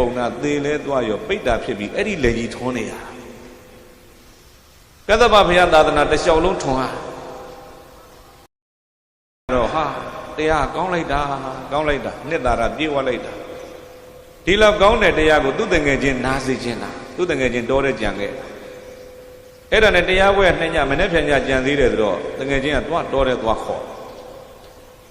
ပုံနာသေးလဲသွားရောပိတ်တာဖြစ်ပြီးအဲ့ဒီလေကြီးထွန်းနေရကသဗ္ဗဘုရားသာသနာတစ်လျှောက်လုံးထွန်းဟာတော့ဟာတရားကောင်းလိုက်တာနှစ်သာရပြေဝလိုက်တာဒီလောက်ကောင်းတဲ့တရားကိုသူ့တငယ်ချင်းနားစေခြင်းလားသူ့တငယ်ချင်းတော်တဲ့ကြံခဲ့အဲ့ဒါနဲ့တရားပွဲနှစ်ညမနေ့ဖြန်ညကြံသေးတယ်ဆိုတော့တငယ်ချင်းကသွားတော်တဲ့သွားခေါ်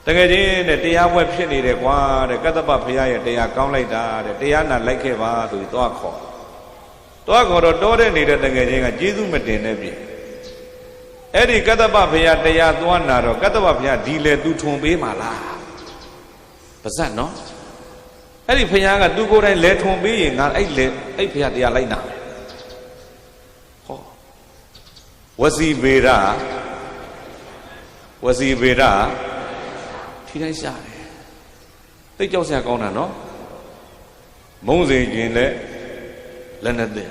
တကယ်ချင်းတဲ့တရားပွဲဖြစ်နေတယ်ကွာတဲ့ကတ္တပဘုရားရဲ့တရားကောင်းလိုက်တာတဲ့တရားနာလိုက်ခဲ့ပါဆိုပြီးသွားခေါ်တော့တော်တဲ့နေတဲ့တကယ်ချင်းကကျေးဇူးမတင်တဲ့ပြင်အဲ့ဒီကတ္တပဘုရားတရားသွားနာတော့ကတ္တပဘုရားဒီလေသူထုံပေးမှာလားပါဇက်နော်အဲ့ဒီဘုရားကသူကိုယ်တိုင်လဲထုံပေးရင်ငါအဲ့ဘုရားတရားလိုက်နာမယ်ဟောဝစီဗေဒထိတိုင်းရှာတယ်သိကြောက်စရာကောင်းတာနော်မုန်းစေခြင်းလည်းလက်နဲ့သိ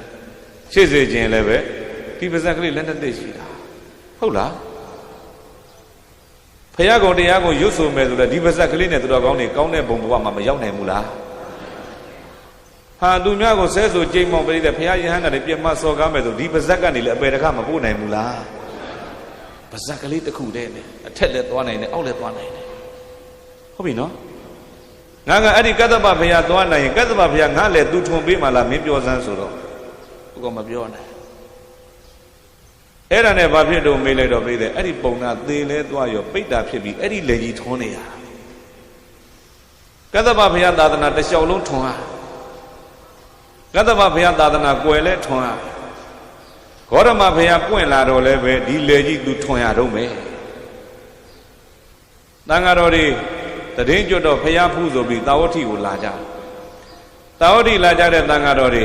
ရှေ့စေခြင်းလည်းပဲဒီပါဇက်ကလေးလက်နဲ့သိရှိတာဟုတ်လားဖယားကောင်တရားကိုရွတ်ဆိုမယ်ဆိုတော့ဒီပါဇက်ကလေးနဲ့သူတော်ကောင်းတွေကောင်းတဲ့ဘုံဘဝမှာမရောက်နိုင်ဘူးလားဟာသူများကိုဆဲဆိုကြိမ်မောင်ပေးတဲ့ဖယားယဟန်ကလည်းပြတ်မစော်ကားမယ်ဆိုဒီပါဇက်ကနေလည်းအပေတခမပို့နိုင်ဘူးလားပါဇက်ကလေးတစ်ခုတည်းနဲ့အထက်လည်းသွားနိုင်တယ်အောက်လည်းသွားနိုင်တယ်ဟုတ်ပြီနော်ငါကအဲ့ဒီကတ္တပဘုရားသွားနိုင်ရင်ကတ္တပဘုရားငါလည်းသူထုံပေးမှလားမင်းပြောစမ်းဆိုတော့ဘုကမပြောနိုင်အဲ့ဒါနဲ့ဘာဖြစ်တော့မေးလိုက်တော့ပြေးတယ်အဲ့ဒီပုံနာသေးလဲသွားရောပိတ်တာဖြစ်ပြီးအဲ့ဒီလေကြီးထွန်းနေရကတ္တပဘုရားသာသနာတစ်လျှောက်လုံးထွန်းဟာကတ္တပဘုရားသာသနာကွယ်လဲထွန်းဟာဂေါရမဘုရားပွင့်လာတော့လဲပဲဒီလေကြီးသူထွန်းရတော့မယ်တန်ဃာတော်တွေတည်င်းကျွတ်တော့ဘုရားဖူးဆိုပြီးသာဝတိကိုလာကြသာဝတိလာကြတဲ့တန်ဃာတော်တွေ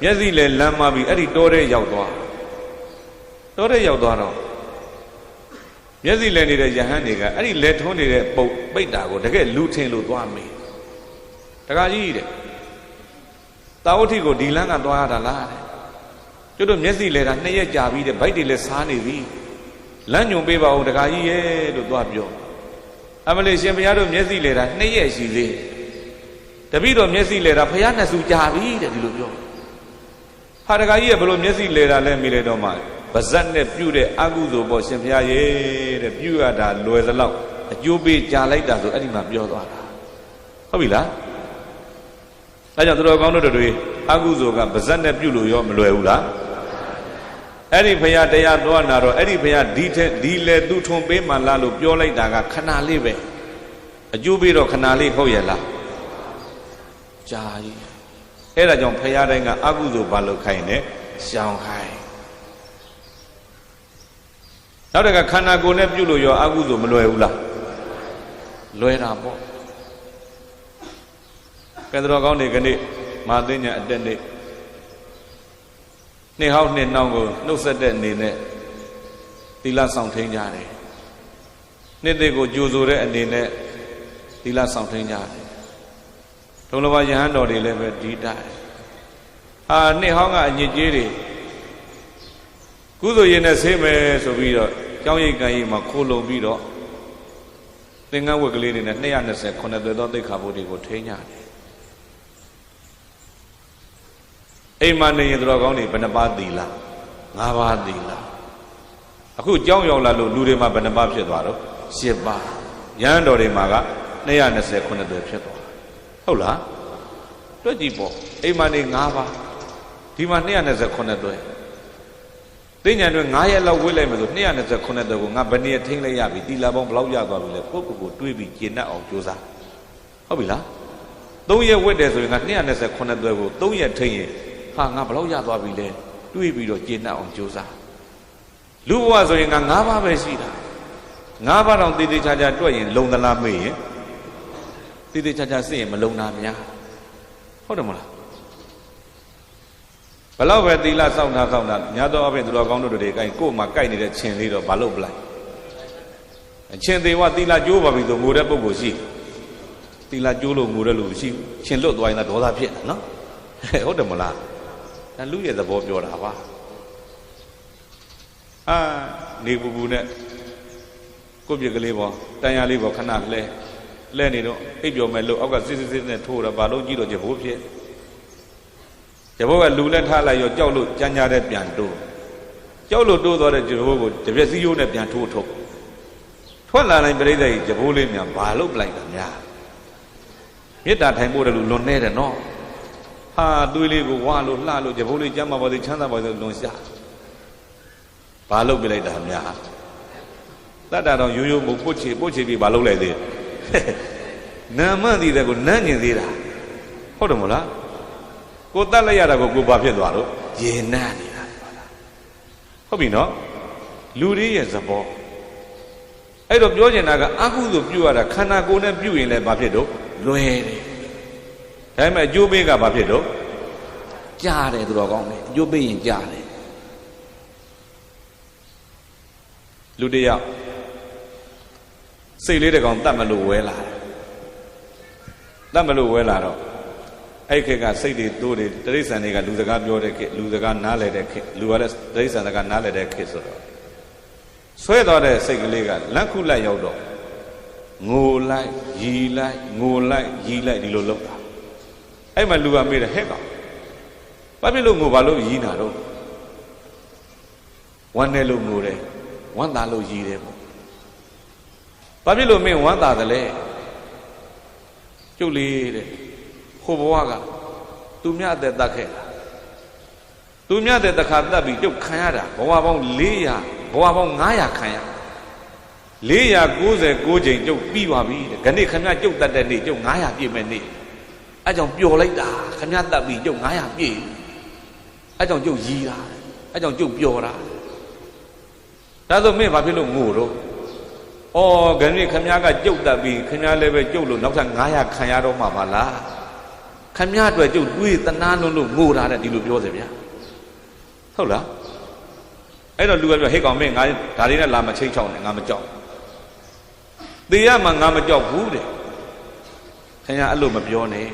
မျက်စိလဲလမ်းမပြီးအဲ့ဒီတောထဲရောက်သွားတော့မျက်စိလဲနေတဲ့ယဟန်တွေကအဲ့ဒီလဲထုံးနေတဲ့ပုတ်ပိတ်တာကိုတကယ်လူထင်လို့သွားမေးတခါကြီးတဲ့သာဝတိကိုဒီလမ်းကသွားရတာလားတဲ့ကျွတ်တို့မျက်စိလဲတာ2ရက်ကြာပြီတဲ့ဗိုက်တွေလဲစားနေပြီလမ်းညွန်ပေးပါဦးတခါကြီးရဲ့လို့သွားပြောအမလေးရှင်ဘုရားတို့မျက်စိလဲတာ2ရက်ရှိသေးတပည့်တော်မျက်စိလဲတာဘုရားနှစ်ဆူကြာပြီတဲ့ဒီလိုပြောဟာတခါကြီးရဲ့ဘလို့မျက်စိလဲတာလဲမိလေတော့မှပါဇက်နဲ့ပြုတ်တဲ့အကုသိုလ်ပေါ်ရှင်ဘုရားရဲ့တဲ့ပြုတ်ရတာလွယ်သလောက်အကျိုးပေးကြာလိုက်တာဆိုအဲ့ဒီမှာပြောသွားတာဟုတ်ပြီလားအဲကြောင့်သူတော်ကောင်းတို့တွေအကုသိုလ်ကပါဇက်နဲ့ပြုတ်လို့ရောမလွယ်ဘူးလားအဲ့ဒီဘုရားတရားသွားနာတော့အဲ့ဒီဘုရားဒီလေသူထုံပေးမှလားလို့ပြောလိုက်တာကခဏလေးပဲအကျိုးပေးတော့ခဏလေးဟုတ်ရဲ့လားကြာကြီးအဲ့ဒါကြောင့်ဘုရားတိုင်းကအကုသိုလ်ဘာလို့ခိုင်းတယ်ရှောင်ခိုင်းနောက်တကခန္ဓာကိုယ်နဲ့ပြုလို့ရောအကုသိုလ်မလွယ်ဘူးလားလွယ်တာပေါ့ကဲတော်ကောင်းတွေကနေ့မာသိညာအတက်နေ့နှစ်ဟောင်းနှစ်နှောင်းကိုနှုတ်ဆက်တဲ့အနေနဲ့သီလဆောင်ထိန်ကြတယ်နှစ်သိကိုကြိုဆိုတဲ့အနေနဲ့သီလဆောင်ထိန်ကြတယ်ဒုလဘယဟန်တော်တွေလည်းပဲဒီတိုင်းနှစ်ဟောင်းကအညစ်အကြေးတွေကုသိုလ်ရင်နဲ့ဆေးမယ်ဆိုပြီးတော့ကျောင်းရိပ်ကံရိပ်မှာခိုးလုံပြီးတော့သင်္ကန်းဝတ်ကလေးတွေနဲ့229သွဲသောသိက္ခာပုဒ်တွေကိုထိန်းကြတယ်အိမ်မှာနေရင်တော်ကောင်းတွေဘယ်နှပါးသီလ5ပါးသီလအခုကျောင်းရောက်လာလို့လူတွေမှာဘယ်နှပါးဖြစ်သွားတော့10ပါးရဟန်းတော်တွေမှာက229သွဲဖြစ်သွားဟုတ်လားတွက်ကြည့်ပေါ့အိမ်မှာနေ5ပါးဒီမှာ229သွဲသိညာတွေ9ရက်လောက်ဝေးလိုက်မယ်ဆို229သွဲကိုငါဘယ်နည်းထိန်းလိုက်ရပြီတီလာပေါင်းဘယ်လောက်ရသွားပြီလဲကိုယ့်ကိုယ်တွေးပြီးကျင့်တတ်အောင်ကြိုးစားဟုတ်ပြီလား3ရက်ဝတ်တယ်ဆိုရင်ငါ229သွဲကို3ရက်ထိန်းရင်ဟာငါဘယ်လောက်ရသွားပြီလဲတွေးပြီးတော့ကျင့်တတ်အောင်ကြိုးစားလူဘဝဆိုရင်ငါ9ပါးပဲရှိတာ9ပါးတောင်တည်တည်ချာချာတွက်ရင်လုံသလားမေ့ရင်တည်တည်ချာချာစစ်ရင်မလုံတာများဟုတ်တယ်မလားဘလောက်ပဲသီလစောင့်တာများသောအားဖြင့်သူတော်ကောင်းတို့တွေကိုကိုယ်မှာကြိုက်နေတဲ့ခြင်းလေးတော့မလုပ်ပလိုက်အချင်းသေးဝသီလကျိုးပါပြီဆိုငိုတဲ့ပုဂ္ဂိုလ်ရှိသီလကျိုးလို့ငိုတဲ့လူရှိချင်းလွတ်သွားရင်တော့ဒေါသဖြစ်တယ်နော်ဟုတ်တယ်မလားဒါလူရဲ့သဘောပြောတာပါနေပူပူနဲ့ကိုပြက်ကလေးပေါ်တန်ရလေးပေါ်ခဏလဲနေတော့အိပ်ပျော်မဲ့လို့အောက်ကစစ်နဲ့ထိုးတာဘာလို့ကြည့်တော့ကြဘိုးဖြစ် ကျဘိုးကလူလက်ထားလိုက်ရောကြောက်လို့ကြမ်းကြတဲ့ပြန်တိုးကြောက်လို့တိုးသွားတဲ့ကျဘိုးကိုတပြက်စီးရိုးနဲ့ပြန်ထိုးထုတ်ထွက်လာတိုင်းပြိဿကြီးကျဘိုးလေးများဘာလို့ပလိုက်တာများမေတ္တာထိုင်ဖို့တယ်လို့လွန်နေတယ်နော်ဟာသွေးလေးကိုဝါလို့လှလို့ကျဘိုးလေးကျမ်းမာပါစေချမ်းသာပါစေလွန်ရှာဘာလို့ပြလိုက်တာများတတ်တာတော့ရိုးရိုးမပုတ်ချေပြီးဘာလို့လဲသေးနာမသိတဲ့ကိုနန်းကျင်သေးတာဟုတ်တယ်မို့လားကိုတတ်လိုက်ရတာကိုဘာဖြစ်သွားလို့ရေနန်းနေတာဟုတ်ပြီနော်လူတွေရဲ့သဘောအဲ့တော့ပြောချင်တာကအကုသို့ပြုရတာခန္ဓာကိုယ်နဲ့ပြုရင်လည်းဘာဖြစ်တော့လွယ်တယ်ဒါပေမဲ့အကျိုးပေးကဘာဖြစ်တော့ကြားတယ်သူတော်ကောင်းတယ်အကျိုးပေးရင်ကြားတယ်လူတယောက်စိတ်လေးတကောင်တတ်မလို့ဝဲလာတယ်တတ်မလို့ဝဲလာတော့အဲ့ခေတ်ကစိတ်တွေတိုးတွေတိရစ္ဆာန်တွေကလူစကားပြောတဲ့ခေတ်လူစကားနားလည်တဲ့ခေတ်လူကလည်းတိရစ္ဆာန်စကားနားလည်တဲ့ခေတ်ဆိုတော့ဆွဲသွားတဲ့စိတ်ကလေးကလက်ခုလက်ရောက်တော့ငိုလိုက်ရီလိုက်ငိုလိုက်ရီလိုက်ဒီလိုလုပ်တာအဲ့မှာလူကမေးတယ်ဟဲ့ကောင်ဘာဖြစ်လို့ငိုဘာလို့ရီနာတော့ဝမ်းနဲ့လို့ငိုတယ်ဝမ်းသာလို့ရီတယ်ပေါ့ဘာဖြစ်လို့မင်းဝမ်းသာတယ်လဲကျုပ်လေးတဲ့ဟိုဘဝကသူမြတ်တဲ့တတ်ခဲ့တာသူမြတ်တဲ့တခါတတ်ပြီးကျုပ်ခံရတာဘဝပေါင်း400ဘဝပေါင်း900ခံရ499ချိန်ကျုပ်ပြီးသွားပြီတဲ့ခဏခမကျုပ်တတ်တဲ့နေ့ကျုပ်900ပြည့်မဲ့နေ့အဲကြောင့်ပျော်လိုက်တာခမတတ်ပြီးကျုပ်900ပြည့်အဲကြောင့်ကျုပ်ရီးတာအဲကြောင့်ကျုပ်ပျော်တာဒါဆိုမင်းဘာဖြစ်လို့ငိုတော့ဩခဏခမကကျုပ်တတ်ပြီးခမလည်းပဲကျုပ်လို့နောက်ထပ်900ခံရတော့မှာပါလားခမအတွက်ကျုပ်တွေးတနာလုံးလို့ငိုတာတဲ့ဒီလိုပြောစေဗျာဟုတ်လားအဲ့တော့လူကပြောဟေ့ကောင်မင်းငါဒါလေးနဲ့လာမချိတ်ချောင်းနဲ့ငါမကြောက်သေရမှာငါမကြောက်ဘူးတဲ့ခင်ဗျာအဲ့လိုမပြောနဲ့